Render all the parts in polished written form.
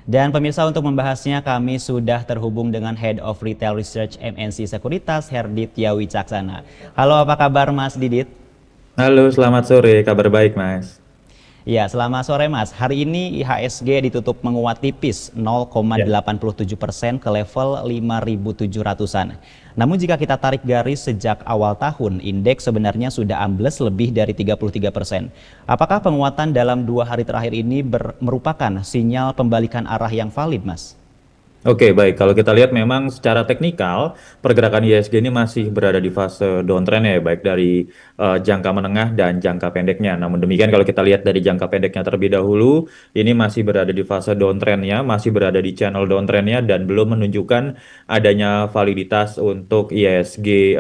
Dan pemirsa, untuk membahasnya kami sudah terhubung dengan Head of Retail Research MNC Sekuritas, Herdit Tiawi Caksana. Halo, apa kabar Mas Didit? Halo, selamat sore. Kabar baik, Mas. Ya, selamat sore Mas. Hari ini IHSG ditutup menguat tipis Ya. 0,87% ke level 5.700-an. Namun jika kita tarik garis sejak awal tahun, indeks sebenarnya sudah ambles lebih dari 33%. Apakah penguatan dalam 2 hari terakhir ini merupakan sinyal pembalikan arah yang valid, Mas? Oke, baik. Kalau kita lihat memang secara teknikal, pergerakan IHSG ini masih berada di fase downtrend ya, baik dari jangka menengah dan jangka pendeknya. Namun demikian, kalau kita lihat dari jangka pendeknya terlebih dahulu, ini masih berada di fase downtrendnya, masih berada di channel downtrendnya, dan belum menunjukkan adanya validitas untuk IHSG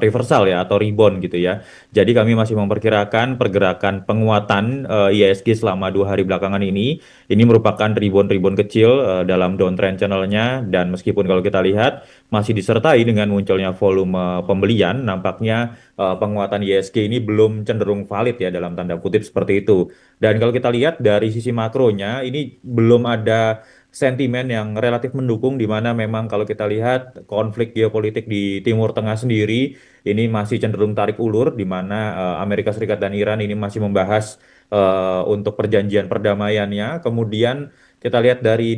reversal ya, atau rebound gitu ya. Jadi kami masih memperkirakan pergerakan penguatan IHSG selama 2 hari belakangan ini merupakan rebound-rebound kecil dalam downtrend channelnya, dan meskipun kalau kita lihat masih disertai dengan munculnya volume pembelian, nampaknya penguatan ISG ini belum cenderung valid ya dalam tanda kutip seperti itu. Dan kalau kita lihat dari sisi makronya, ini belum ada sentimen yang relatif mendukung, di mana memang kalau kita lihat konflik geopolitik di Timur Tengah sendiri ini masih cenderung tarik ulur, di mana Amerika Serikat dan Iran ini masih membahas untuk perjanjian perdamaiannya. Kemudian kita lihat dari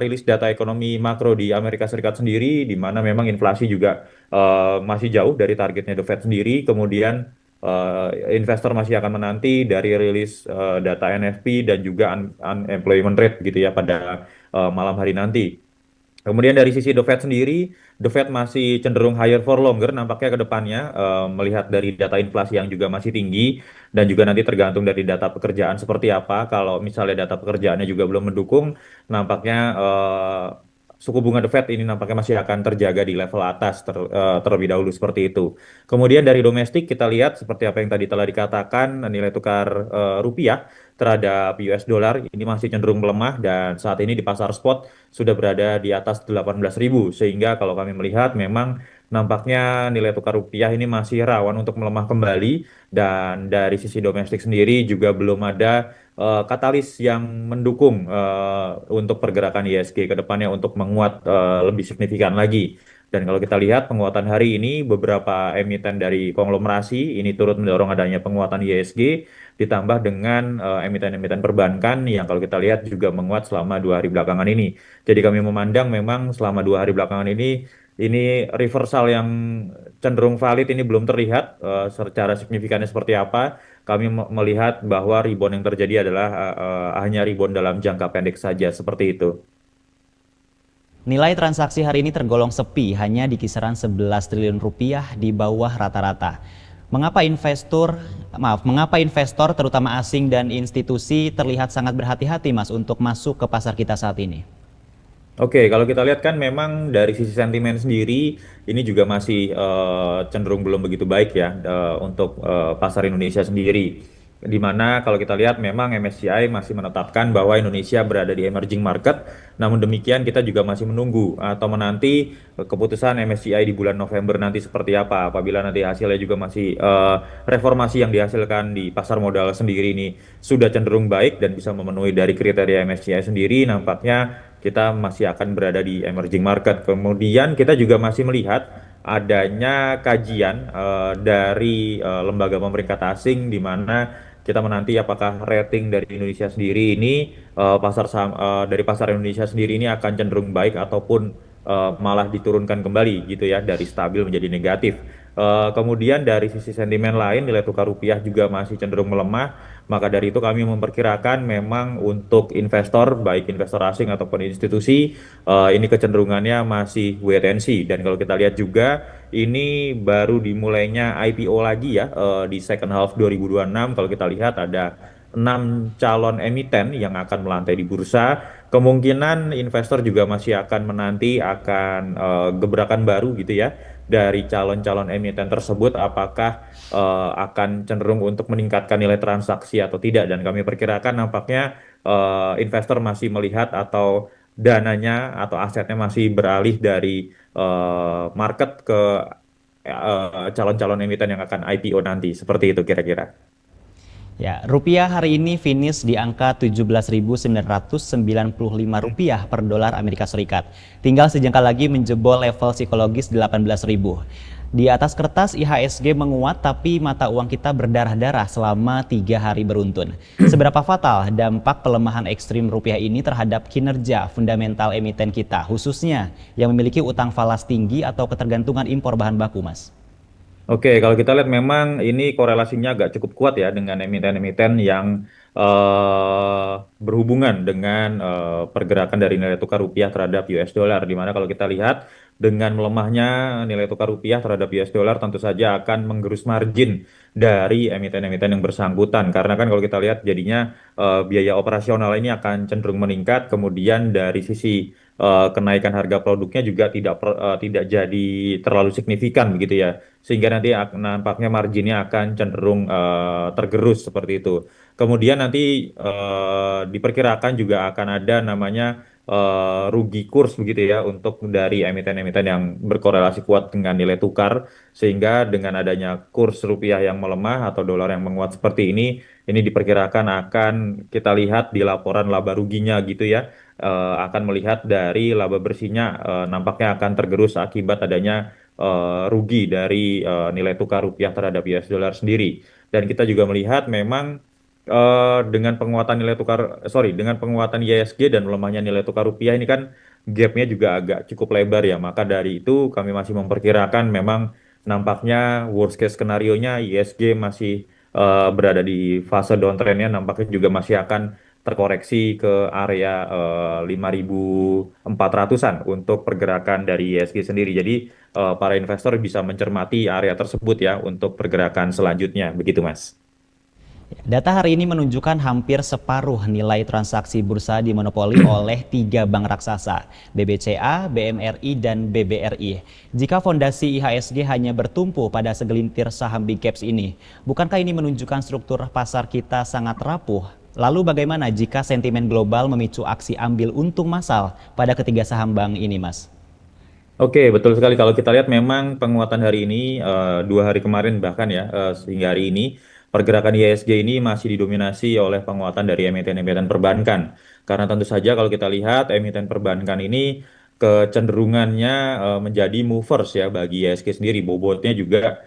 rilis data ekonomi makro di Amerika Serikat sendiri, di mana memang inflasi juga masih jauh dari targetnya The Fed sendiri. Kemudian investor masih akan menanti dari rilis data NFP dan juga unemployment rate gitu ya pada malam hari nanti. Kemudian dari sisi The Fed sendiri, The Fed masih cenderung higher for longer nampaknya ke depannya, melihat dari data inflasi yang juga masih tinggi, dan juga nanti tergantung dari data pekerjaan seperti apa. Kalau misalnya data pekerjaannya juga belum mendukung, nampaknya suku bunga The Fed ini nampaknya masih akan terjaga di level atas terlebih dahulu seperti itu. Kemudian dari domestik kita lihat seperti apa yang tadi telah dikatakan, nilai tukar rupiah terhadap US dollar ini masih cenderung melemah, dan saat ini di pasar spot sudah berada di atas 18.000, sehingga kalau kami melihat memang nampaknya nilai tukar rupiah ini masih rawan untuk melemah kembali, dan dari sisi domestik sendiri juga belum ada katalis yang mendukung untuk pergerakan ISG ke depannya untuk menguat lebih signifikan lagi. Dan kalau kita lihat penguatan hari ini, beberapa emiten dari konglomerasi ini turut mendorong adanya penguatan ISG, ditambah dengan emiten-emiten perbankan yang kalau kita lihat juga menguat selama 2 hari belakangan ini. Jadi kami memandang memang selama 2 hari belakangan ini reversal yang cenderung valid ini belum terlihat secara signifikannya seperti apa. Kami melihat bahwa rebound yang terjadi adalah hanya rebound dalam jangka pendek saja seperti itu. Nilai transaksi hari ini tergolong sepi, hanya di kisaran 11 triliun rupiah di bawah rata-rata. Mengapa investor terutama asing dan institusi terlihat sangat berhati-hati Mas untuk masuk ke pasar kita saat ini? Oke, kalau kita lihat kan memang dari sisi sentimen sendiri ini juga masih cenderung belum begitu baik ya untuk pasar Indonesia sendiri. Di mana kalau kita lihat memang MSCI masih menetapkan bahwa Indonesia berada di emerging market. Namun demikian kita juga masih menunggu atau menanti keputusan MSCI di bulan November nanti seperti apa. Apabila nanti hasilnya juga masih reformasi yang dihasilkan di pasar modal sendiri ini sudah cenderung baik dan bisa memenuhi dari kriteria MSCI sendiri, nampaknya kita masih akan berada di emerging market. Kemudian kita juga masih melihat adanya kajian dari lembaga pemerintah asing, di mana kita menanti apakah rating dari Indonesia sendiri ini dari pasar Indonesia sendiri ini akan cenderung baik ataupun malah diturunkan kembali gitu ya, dari stabil menjadi negatif. Kemudian dari sisi sentimen lain, nilai tukar rupiah juga masih cenderung melemah. Maka dari itu kami memperkirakan memang untuk investor, baik investor asing ataupun institusi, ini kecenderungannya masih wait and see. Dan kalau kita lihat juga, ini baru dimulainya IPO lagi ya di second half 2026. Kalau kita lihat ada 6 calon emiten yang akan melantai di bursa. Kemungkinan investor juga masih akan menanti akan gebrakan baru gitu ya dari calon-calon emiten tersebut, apakah akan cenderung untuk meningkatkan nilai transaksi atau tidak. Dan kami perkirakan nampaknya investor masih melihat atau dananya atau asetnya masih beralih dari market ke calon-calon emiten yang akan IPO nanti. Seperti itu kira-kira. Ya, rupiah hari ini finish di angka 17.995 rupiah per dolar Amerika Serikat. Tinggal sejengkal lagi menjebol level psikologis 18.000. Di atas kertas IHSG menguat tapi mata uang kita berdarah-darah selama 3 hari beruntun. Seberapa fatal dampak pelemahan ekstrim rupiah ini terhadap kinerja fundamental emiten kita, khususnya yang memiliki utang falas tinggi atau ketergantungan impor bahan baku, Mas? Oke, kalau kita lihat memang ini korelasinya agak cukup kuat ya dengan emiten-emiten yang berhubungan dengan pergerakan dari nilai tukar rupiah terhadap US dollar. Di mana kalau kita lihat dengan melemahnya nilai tukar rupiah terhadap US dollar tentu saja akan menggerus margin dari emiten-emiten yang bersangkutan. Karena kan kalau kita lihat jadinya biaya operasional ini akan cenderung meningkat. Kemudian dari sisi kenaikan harga produknya juga tidak jadi terlalu signifikan begitu ya, sehingga nanti nampaknya marginnya akan cenderung tergerus seperti itu. Kemudian nanti diperkirakan juga akan ada namanya rugi kurs begitu ya untuk dari emiten-emiten yang berkorelasi kuat dengan nilai tukar, sehingga dengan adanya kurs rupiah yang melemah atau dolar yang menguat seperti ini diperkirakan akan kita lihat di laporan laba ruginya gitu ya, akan melihat dari laba bersihnya nampaknya akan tergerus akibat adanya rugi dari nilai tukar rupiah terhadap US dollar sendiri. Dan kita juga melihat memang dengan penguatan nilai tukar, sorry, dengan penguatan IHSG dan melemahnya nilai tukar rupiah ini kan gapnya juga agak cukup lebar ya. Maka dari itu kami masih memperkirakan memang nampaknya worst case skenario-nya IHSG masih berada di fase downtrend-nya, nampaknya juga masih akan terkoreksi ke area 5.400-an untuk pergerakan dari IHSG sendiri. Jadi para investor bisa mencermati area tersebut ya untuk pergerakan selanjutnya, begitu Mas. Data hari ini menunjukkan hampir separuh nilai transaksi bursa dimonopoli oleh 3 bank raksasa, BBCA, BMRI, dan BBRI. Jika fondasi IHSG hanya bertumpu pada segelintir saham big caps ini, bukankah ini menunjukkan struktur pasar kita sangat rapuh? Lalu bagaimana jika sentimen global memicu aksi ambil untung massal pada ketiga saham bank ini, Mas? Oke, betul sekali. Kalau kita lihat memang penguatan hari ini, 2 hari kemarin bahkan ya, sehingga hari ini, pergerakan IHSG ini masih didominasi oleh penguatan dari emiten-emiten perbankan. Karena tentu saja kalau kita lihat emiten perbankan ini kecenderungannya menjadi movers ya bagi IHSG sendiri. Bobotnya juga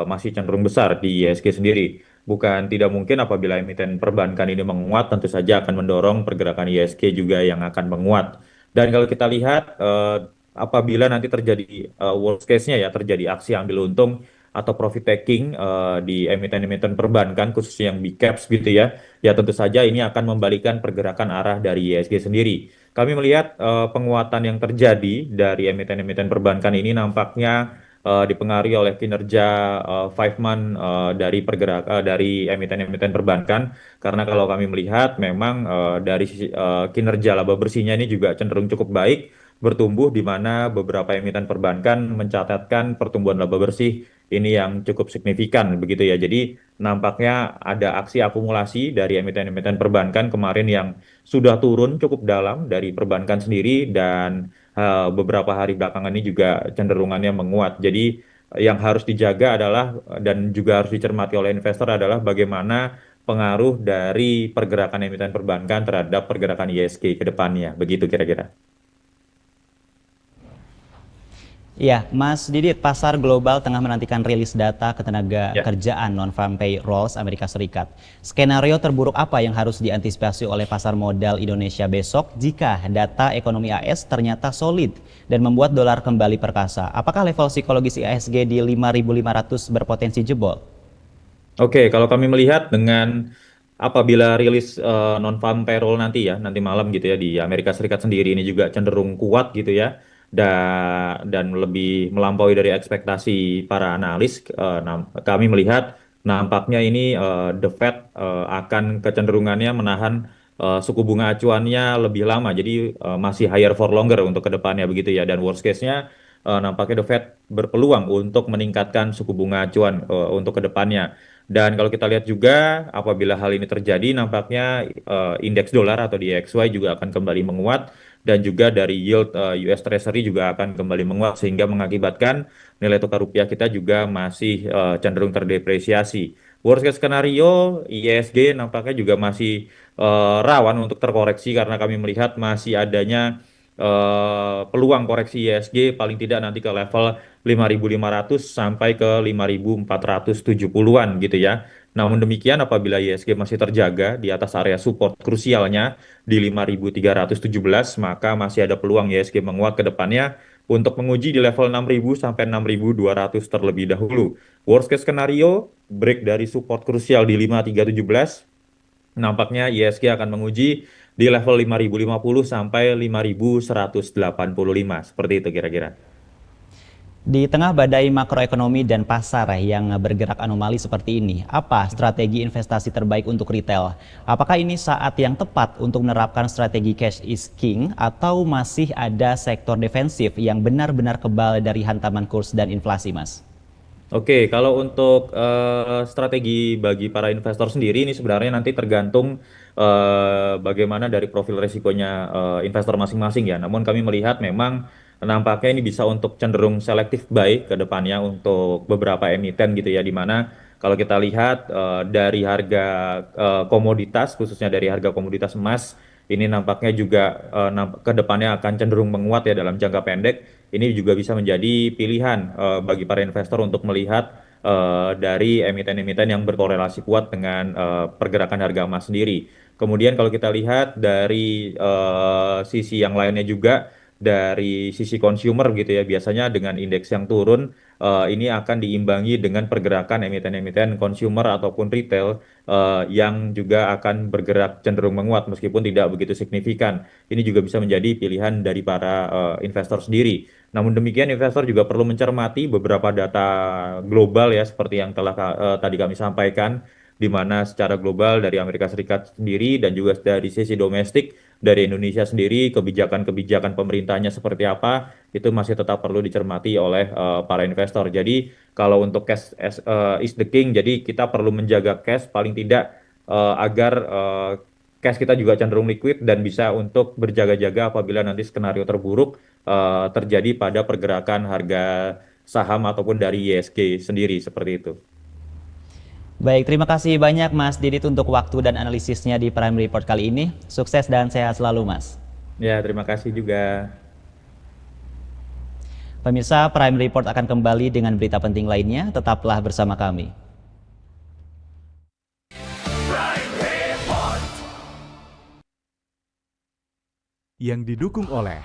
masih cenderung besar di IHSG sendiri. Bukan tidak mungkin apabila emiten perbankan ini menguat, tentu saja akan mendorong pergerakan IHSG juga yang akan menguat. Dan kalau kita lihat apabila nanti terjadi worst case-nya ya, terjadi aksi ambil untung atau profit taking di emiten-emiten perbankan khususnya yang big caps gitu ya, ya tentu saja ini akan membalikan pergerakan arah dari IHSG sendiri. Kami melihat penguatan yang terjadi dari emiten-emiten perbankan ini nampaknya dipengaruhi oleh kinerja 5 month dari emiten-emiten perbankan, karena kalau kami melihat memang dari kinerja laba bersihnya ini juga cenderung cukup baik, bertumbuh, di mana beberapa emiten perbankan mencatatkan pertumbuhan laba bersih ini yang cukup signifikan begitu ya. Jadi nampaknya ada aksi akumulasi dari emiten-emiten perbankan kemarin yang sudah turun cukup dalam dari perbankan sendiri, dan beberapa hari belakangan ini juga cenderungannya menguat. Jadi yang harus dijaga adalah dan juga harus dicermati oleh investor adalah bagaimana pengaruh dari pergerakan emiten perbankan terhadap pergerakan ISG ke depannya. Begitu kira-kira. Iya, Mas Didit, pasar global tengah menantikan rilis data ketenaga Ya. kerjaan non-farm payrolls Amerika Serikat. Skenario terburuk apa yang harus diantisipasi oleh pasar modal Indonesia besok jika data ekonomi AS ternyata solid dan membuat dolar kembali perkasa? Apakah level psikologis IHSG di 5.500 berpotensi jebol? Oke, kalau kami melihat dengan apabila rilis non-farm payroll nanti ya, nanti malam gitu ya di Amerika Serikat sendiri ini juga cenderung kuat gitu ya, dan lebih melampaui dari ekspektasi para analis. Kami melihat nampaknya ini the Fed akan kecenderungannya menahan suku bunga acuannya lebih lama, jadi masih higher for longer untuk ke depannya begitu ya, dan worst case-nya nampaknya the Fed berpeluang untuk meningkatkan suku bunga acuan untuk ke depannya. Dan kalau kita lihat juga, apabila hal ini terjadi, nampaknya indeks dolar atau DXY juga akan kembali menguat, dan juga dari yield US Treasury juga akan kembali menguat, sehingga mengakibatkan nilai tukar rupiah kita juga masih cenderung terdepresiasi. Worst case skenario, IISG nampaknya juga masih rawan untuk terkoreksi karena kami melihat masih adanya peluang koreksi IISG paling tidak nanti ke level 5.500 sampai ke 5.470-an gitu ya. Namun demikian apabila IISG masih terjaga di atas area support krusialnya di 5.317, maka masih ada peluang IISG menguat ke depannya untuk menguji di level 6.000 sampai 6.200 terlebih dahulu. Worst case skenario, break dari support krusial di 5.317, nampaknya ISG akan menguji di level 5.050 sampai 5.185. Seperti itu kira-kira. Di tengah badai makroekonomi dan pasar yang bergerak anomali seperti ini, apa strategi investasi terbaik untuk retail? Apakah ini saat yang tepat untuk menerapkan strategi cash is king atau masih ada sektor defensif yang benar-benar kebal dari hantaman kurs dan inflasi, Mas? Oke, kalau untuk strategi bagi para investor sendiri ini sebenarnya nanti tergantung bagaimana dari profil resikonya investor masing-masing ya. Namun kami melihat memang nampaknya ini bisa untuk cenderung selektif buy ke depannya untuk beberapa emiten gitu ya, di mana kalau kita lihat dari harga komoditas, khususnya dari harga komoditas emas, ini nampaknya juga ke depannya akan cenderung menguat ya dalam jangka pendek. Ini juga bisa menjadi pilihan bagi para investor untuk melihat dari emiten-emiten yang berkorelasi kuat dengan pergerakan harga emas sendiri. Kemudian kalau kita lihat dari sisi yang lainnya juga, dari sisi consumer gitu ya, biasanya dengan indeks yang turun ini akan diimbangi dengan pergerakan emiten-emiten consumer ataupun retail yang juga akan bergerak cenderung menguat meskipun tidak begitu signifikan. Ini juga bisa menjadi pilihan dari para investor sendiri. Namun demikian, investor juga perlu mencermati beberapa data global ya, seperti yang telah tadi kami sampaikan, di mana secara global dari Amerika Serikat sendiri dan juga dari sisi domestik dari Indonesia sendiri, kebijakan-kebijakan pemerintahnya seperti apa, itu masih tetap perlu dicermati oleh para investor. Jadi kalau untuk is the king, jadi kita perlu menjaga cash paling tidak agar cash kita juga cenderung liquid dan bisa untuk berjaga-jaga apabila nanti skenario terburuk terjadi pada pergerakan harga saham ataupun dari ISG sendiri seperti itu. Baik, terima kasih banyak Mas Didit untuk waktu dan analisisnya di Prime Report kali ini. Sukses dan sehat selalu, Mas. Ya, terima kasih juga. Pemirsa, Prime Report akan kembali dengan berita penting lainnya. Tetaplah bersama kami. Yang didukung oleh